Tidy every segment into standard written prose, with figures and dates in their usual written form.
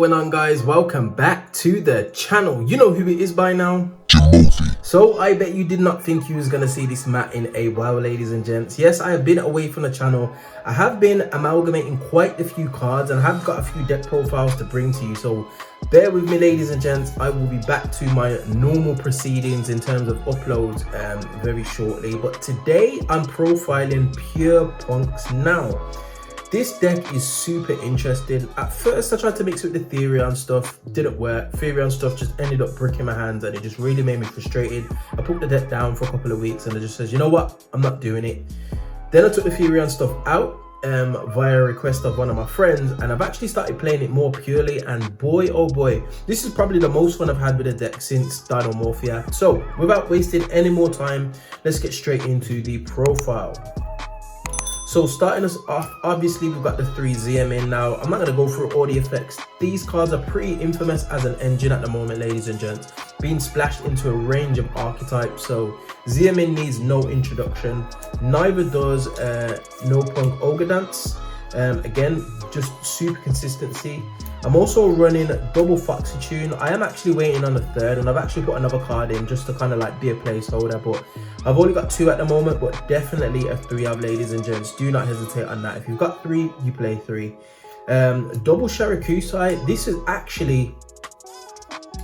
going on, guys? Welcome back to the channel. You know who it is by now. Jimothy. So I bet you did not think you was gonna see this mat in a while, ladies and gents. Yes, I have been away from the channel. I have been amalgamating quite a few cards and I have got a few deck profiles to bring to you, so bear with me, ladies and gents. I will be back to my normal proceedings in terms of uploads very shortly, but today I'm profiling p.u.n.k's now. This deck is super interesting. At first I tried to mix with the Therion stuff, didn't work. Therion stuff just ended up bricking my hands and it just really made me frustrated. I put the deck down for a couple of weeks and I just says, you know what, I'm not doing it. Then I took the Therion stuff out via request of one of my friends, and I've actually started playing it more purely, and boy oh boy, this is probably the most fun I've had with the deck since Dinomorphia. So without wasting any more time, let's get straight into the profile. So starting us off, obviously we've got the 3 ZM in now. I'm not going to go through all the effects. These cards are pretty infamous as an engine at the moment, ladies and gents, being splashed into a range of archetypes. So ZM in needs no introduction. Neither does no Punk Ogre Dance. Again, just super consistency. I'm also running double Foxy Tune. I am actually waiting on a third, and I've actually put another card in just to kind of like be a placeholder, but I've only got 2 at the moment, but definitely a 3 of, ladies and gents. Do not hesitate on that. If you've got 3, you play 3. Double Sharakusai. This is actually,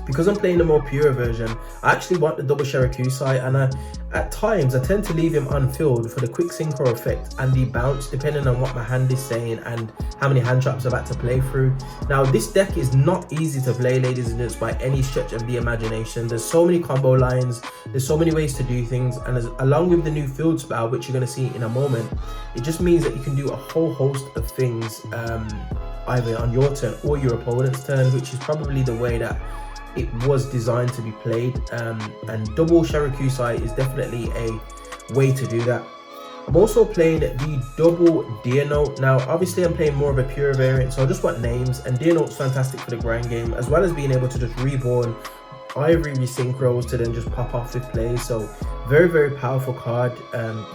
because I'm playing the more pure version, I actually want the double Sharakusai, and at times I tend to leave him unfilled for the quick synchro effect and the bounce, depending on what my hand is saying and how many hand traps I've had to play through. Now this deck is not easy to play, ladies and gents, by any stretch of the imagination. There's so many combo lines, there's so many ways to do things, and along with the new field spell, which you're going to see in a moment, it just means that you can do a whole host of things either on your turn or your opponent's turn, which is probably the way that it was designed to be played, and double Sharakusai is definitely a way to do that. I'm also playing the double Dino. Now obviously I'm playing more of a pure variant, so I just want names, and Dino's fantastic for the grind game, as well as being able to just reborn Ivory Resynchros to then just pop off with plays. So very powerful card.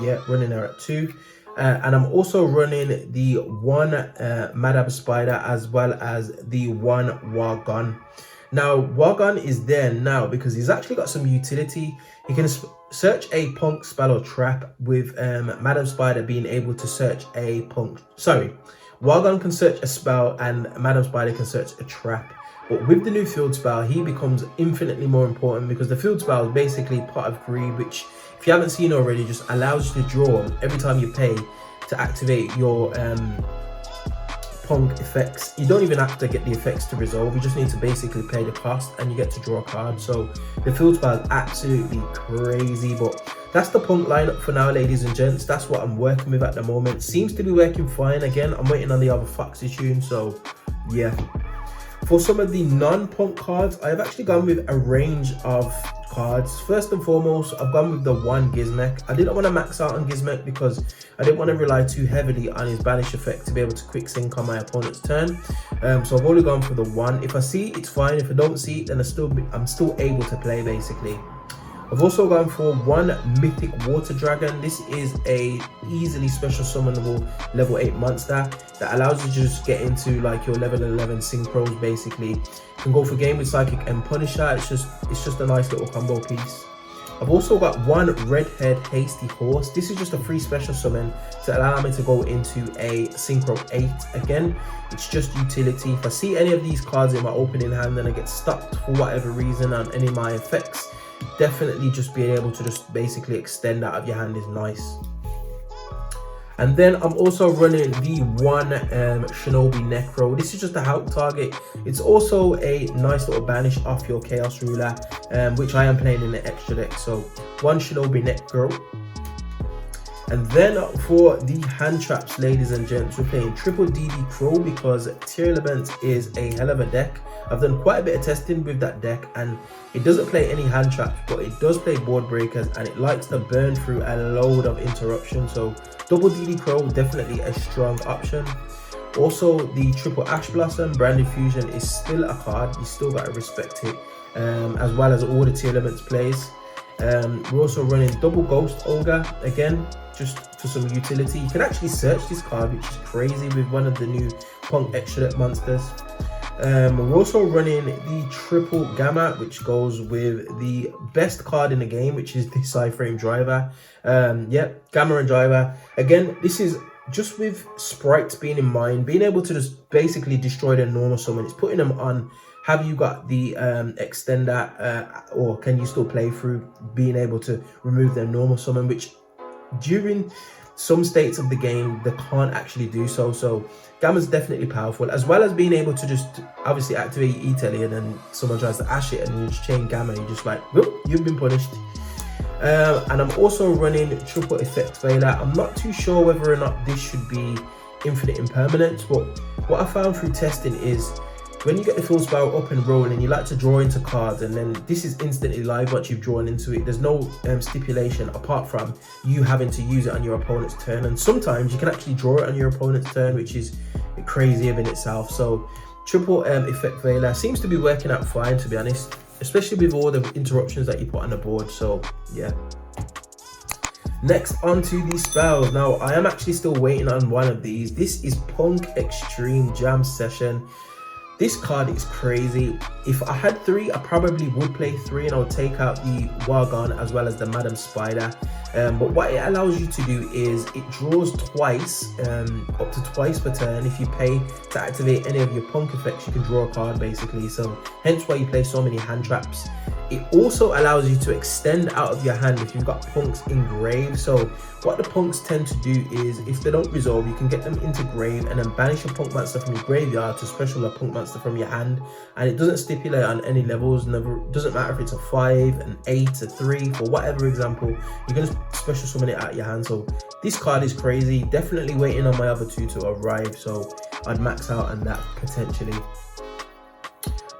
Yeah, running there at 2. And I'm also running the 1 Madab Spider as well as the 1 Wagon. Now Wagon is there now because he's actually got some utility. He can search a punk spell or trap, with Madam Spider being able to search a punk. Sorry, Wagon can search a spell and Madam Spider can search a trap. But with the new field spell, he becomes infinitely more important, because the field spell is basically part of Greed, which, if you haven't seen already, just allows you to draw every time you pay to activate your Punk effects. You don't even have to get the effects to resolve, you just need to basically pay the cost and you get to draw a card. So the field spell is absolutely crazy, but that's the Punk lineup for now, ladies and gents. That's what I'm working with at the moment. Seems to be working fine. Again, I'm waiting on the other Foxy Tune, so yeah. For some of the non-Punk cards, I've actually gone with a range of cards. First and foremost, I've gone with the 1 Gizmek. I didn't want to max out on Gizmek because I didn't want to rely too heavily on his banish effect to be able to quick sync on my opponent's turn. So I've only gone for the 1. If I see it, it's fine. If I don't see it, then I'm still able to play, basically. I've also gone for 1 Mythic Water Dragon. This is a easily special summonable level 8 monster that allows you to just get into like your level 11 synchros, basically. You can go for game with Psychic and Punisher. It's just a nice little combo piece. I've also got 1 Redhead Hasty Horse. This is just a free special summon to allow me to go into a Synchro 8. Again, it's just utility. If I see any of these cards in my opening hand and I get stuck for whatever reason on any of my effects, definitely just being able to just basically extend out of your hand is nice. And then I'm also running the 1 Shinobi Necro. This is just a help target. It's also a nice little banish off your Chaos Ruler, which I am playing in the extra deck. So 1 Shinobi Necro. And then for the hand traps, ladies and gents, we're playing triple DD Crow because Tier Elements is a hell of a deck. I've done quite a bit of testing with that deck, and it doesn't play any hand traps, but it does play board breakers, and it likes to burn through a load of interruptions. So double DD Crow, definitely a strong option. Also, the triple Ash Blossom Branded Fusion is still a card. You still got to respect it, as well as all the Tier Elements plays. We're also running double Ghost Ogre, again, just for some utility. You can actually search this card, which is crazy, with one of the new Punk extra deck monsters. We're also running the triple gamma, which goes with the best card in the game, which is the Sci-Frame Driver. Gamma and Driver. Again, this is just with sprites being in mind, being able to just basically destroy their normal summon. It's putting them on. Have you got the extender, or can you still play through being able to remove their normal summon, which during some states of the game they can't actually do so. So Gamma's definitely powerful, as well as being able to just obviously activate E-Telly, and then someone tries to ash it and you just chain Gamma, you're just like, whoop, you've been punished. And I'm also running triple effect failure. I'm not too sure whether or not this should be infinite impermanence, but what I found through testing is when you get the full spell up and rolling, you like to draw into cards, and then this is instantly live once you've drawn into it. There's no stipulation apart from you having to use it on your opponent's turn, and sometimes you can actually draw it on your opponent's turn, which is crazy in itself. So triple effect failure seems to be working out fine, to be honest, especially with all the interruptions that you put on the board. So yeah. Next, onto the spells. Now I am actually still waiting on one of these. This is p.u.n.k Extreme Jam Session. This card is crazy. If I had 3, I probably would play 3, and I would take out the Wargon as well as the Madam Spider. But what it allows you to do is it draws twice, up to twice per turn. If you pay to activate any of your p.u.n.k effects, you can draw a card basically. So hence why you play so many hand traps. It also allows you to extend out of your hand if you've got p.u.n.ks in grave. So what the p.u.n.ks tend to do is, if they don't resolve, you can get them into grave and then banish a p.u.n.k monster from your graveyard to special a p.u.n.k monster from your hand. And it doesn't stipulate on any levels. Never, doesn't matter if it's a 5, an 8, a 3, for whatever example, you're going to special summon it out of your hand. So this card is crazy. Definitely waiting on my other 2 to arrive, so I'd max out on that potentially.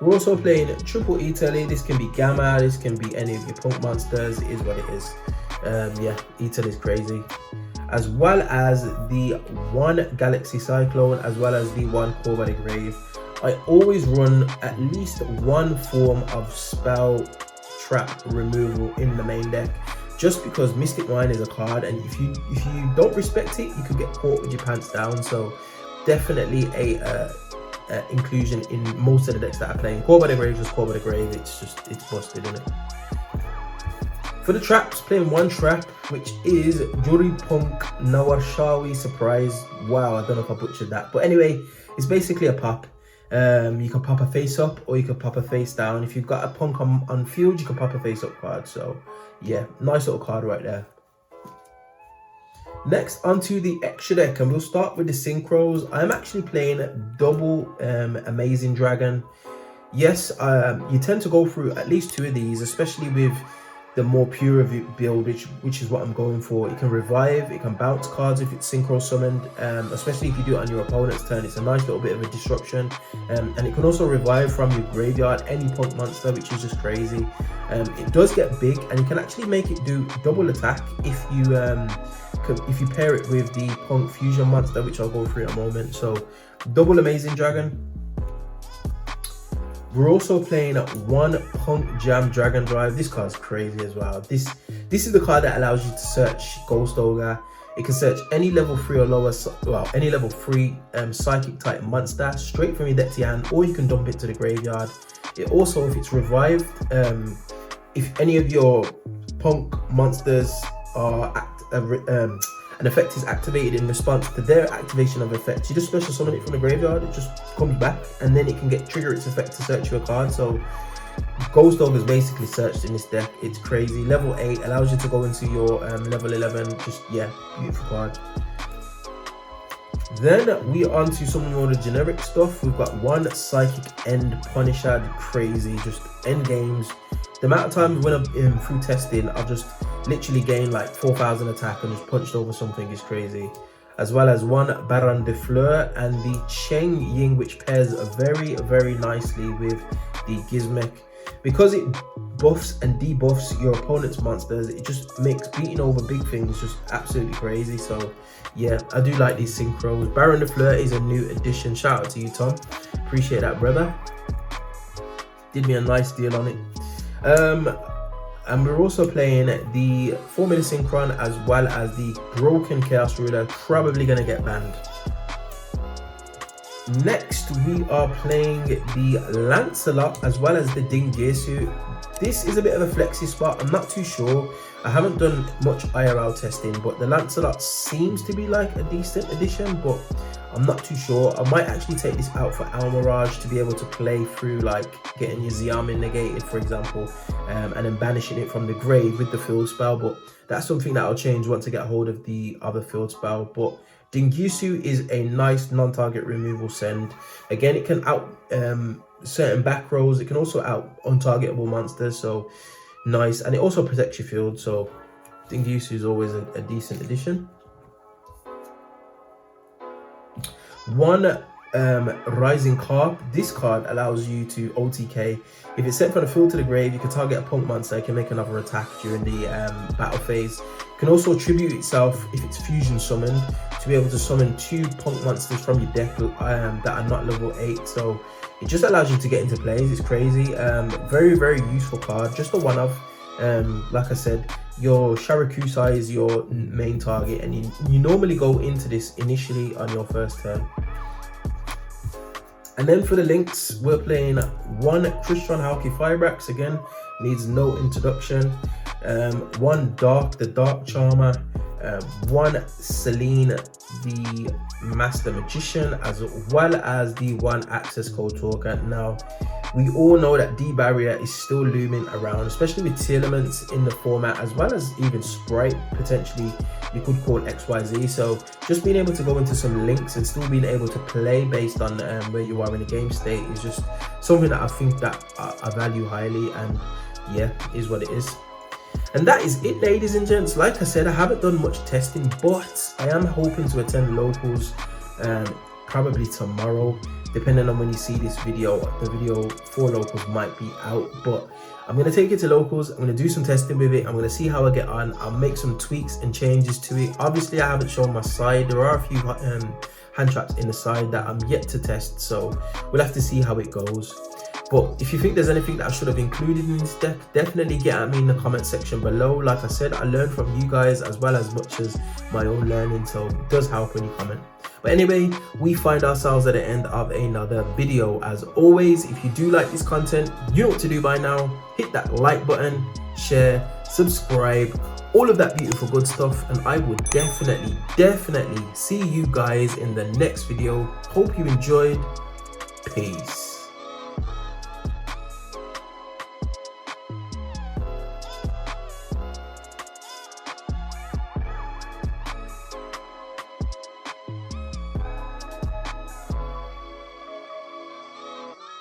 We're also playing triple E-Telly. This can be Gamma, this can be any of your p.u.n.k monsters. It is what it is. E-Telly is crazy. As well as the 1 Galaxy Cyclone, as well as the 1 Core by the Grave. I always run at least 1 form of spell trap removal in the main deck, just because Mystic Mine is a card, and if you don't respect it, you could get caught with your pants down. So definitely a inclusion in most of the decks that I play. Core by the Grave, just Core by the Grave. It's busted, isn't it? For the traps, playing 1 trap, which is Juri Punk Nawarshawi Surprise. Wow, I don't know if I butchered that, but anyway, it's basically a pop. You can pop a face up or you can pop a face down. If you've got a p.u.n.k on field, you can pop a face up card. So yeah, nice little card right there. Next, onto the extra deck, and we'll start with the synchros. I'm actually playing double Amazing Dragon. Yes, you tend to go through at least 2 of these, especially with the more pure build, which is what I'm going for. It can revive, it can bounce cards if it's synchro summoned, especially if you do it on your opponent's turn. It's a nice little bit of a disruption, and it can also revive from your graveyard any p.u.n.k monster, which is just crazy. It does get big, and you can actually make it do double attack if you pair it with the p.u.n.k fusion monster, which I'll go through in a moment. So double Amazing Dragon. We're also playing 1 p.u.n.k Jam Dragon Drive. This card's crazy as well. This is the card that allows you to search Ghost Ogre. It can search any level 3 or lower, well, any level 3 psychic type monster straight from your deck to your hand, or you can dump it to the graveyard. It also, if it's revived, if any of your p.u.n.k monsters are an effect is activated in response to their activation of effects, you just special summon it from the graveyard. It just comes back, and then it can trigger its effect to search your card. So Ghost Dog is basically searched in this deck. It's crazy. Level 8 allows you to go into your level 11. Just, yeah, beautiful card. Then we on to some more of the generic stuff. We've got 1 Psychic End Punisher. Crazy, just end games. The amount of times when I'm through testing, I've just literally gained like 4,000 attack and just punched over something is crazy. As well as 1 Baron de Fleur and the Cheng Ying, which pairs very, very nicely with the Gizmek. Because it buffs and debuffs your opponent's monsters, it just makes beating over big things just absolutely crazy. So yeah, I do like these synchros. Baron de Fleur is a new addition. Shout out to you, Tom. Appreciate that, brother. Did me a nice deal on it. And we're also playing the 4-minute Synchron as well as the Broken Chaos Ruler, probably going to get banned. Next, we are playing the Lancelot as well as the Dingesu. This is a bit of a flexi spot. I'm not too sure. I haven't done much IRL testing, but the Lancelot seems to be like a decent addition, but I'm not too sure. I might actually take this out for Almirage to be able to play through, like getting your Xiamen negated, for example, and then banishing it from the grave with the field spell. But that's something that I'll change once I get hold of the other field spell. But Dingusu is a nice non-target removal send. Again, it can out certain back rows. It can also out untargetable monsters, so nice. And it also protects your field, so Dingusu is always a decent addition. One Rising Carp. This card allows you to OTK. If it's sent from the field to the grave, you can target a punk monster. It can make another attack during the battle phase. It can also tribute itself if it's fusion summoned to be able to summon 2 punk monsters from your deck that are not level 8. So it just allows you to get into plays. It's crazy. Very, very useful card. Just a one-off. Like I said, your Sharakusa is your main target, and you normally go into this initially on your first turn. And then for the links, we're playing one Christian Hauki Firebrax. Again, needs no introduction. One Dark, the Dark Charmer. One Celine, the Master Magician, as well as the one Access Code Talker. Now, we all know that D-Barrier is still looming around, especially with tier elements in the format, as well as even Sprite, potentially you could call XYZ. So just being able to go into some links and still being able to play based on where you are in the game state is just something that I think that I value highly, and yeah, is what it is. And that is it, ladies and gents. Like I said, I haven't done much testing, but I am hoping to attend locals probably tomorrow, depending on when you see this video. The video for locals might be out, but I'm going to take it to locals. I'm going to do some testing with it. I'm going to see how I get on. I'll make some tweaks and changes to it. Obviously, I haven't shown my side. There are a few hand traps in the side that I'm yet to test, so we'll have to see how it goes. But if you think there's anything that I should have included in this deck, definitely get at me in the comment section below. Like I said, I learned from you guys as well as much as my own learning, so it does help when you comment. But anyway, we find ourselves at the end of another video. As always, if you do like this content, you know what to do by now. Hit that like button, share, subscribe, all of that beautiful good stuff. And I will definitely see you guys in the next video. Hope you enjoyed. Peace.